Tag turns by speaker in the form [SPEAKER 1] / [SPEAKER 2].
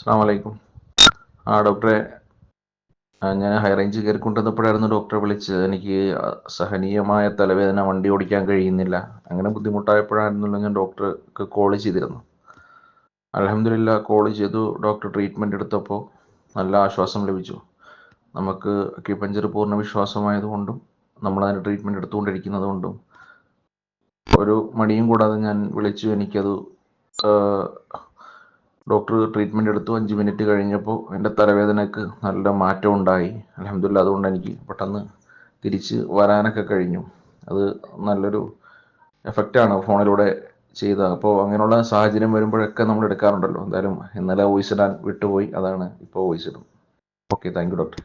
[SPEAKER 1] അസ്സാം വലൈക്കും. ഡോക്ടറെ, ഞാൻ ഹൈ റേഞ്ച് കയറിക്കൊണ്ടിരുന്നപ്പോഴായിരുന്നു ഡോക്ടറെ വിളിച്ചത്. എനിക്ക് സഹനീയമായ തലവേദന, വണ്ടി ഓടിക്കാൻ കഴിയുന്നില്ല. അങ്ങനെ ബുദ്ധിമുട്ടായപ്പോഴായിരുന്നല്ലോ ഞാൻ ഡോക്ടർക്ക് കോൾ ചെയ്തിരുന്നു. അൽഹംദുലില്ലാ, കോൾ ചെയ്തു. ഡോക്ടർ ട്രീറ്റ്മെൻറ്റ് എടുത്തപ്പോൾ നല്ല ആശ്വാസം ലഭിച്ചു. നമുക്ക് അക്യുപഞ്ചർ പൂർണ്ണ വിശ്വാസമായതുകൊണ്ടും നമ്മളതിന് ട്രീറ്റ്മെൻറ്റ് എടുത്തുകൊണ്ടിരിക്കുന്നത് കൊണ്ടും ഒരു മടിയും കൂടാതെ ഞാൻ വിളിച്ചു. എനിക്കത് ഡോക്ടർ ട്രീറ്റ്മെൻറ്റ് എടുത്തു. 5 മിനിറ്റ് കഴിഞ്ഞപ്പോൾ എൻ്റെ തലവേദനയ്ക്ക് നല്ല മാറ്റം ഉണ്ടായി. അൽഹംദുലില്ലാ, അതുകൊണ്ട് എനിക്ക് പെട്ടെന്ന് തിരിച്ച് വരാനൊക്കെ കഴിഞ്ഞു. അത് നല്ലൊരു എഫക്റ്റാണ് ഫോണിലൂടെ ചെയ്ത. അപ്പോൾ അങ്ങനെയുള്ള സാഹചര്യം വരുമ്പോഴൊക്കെ നമ്മൾ എടുക്കാറുണ്ടല്ലോ. എന്തായാലും ഇന്നലെ വോയിസ് ഇടാൻ വിട്ടുപോയി, അതാണ് ഇപ്പോൾ വോയിസ് ഇടും. Okay, thank you doctor.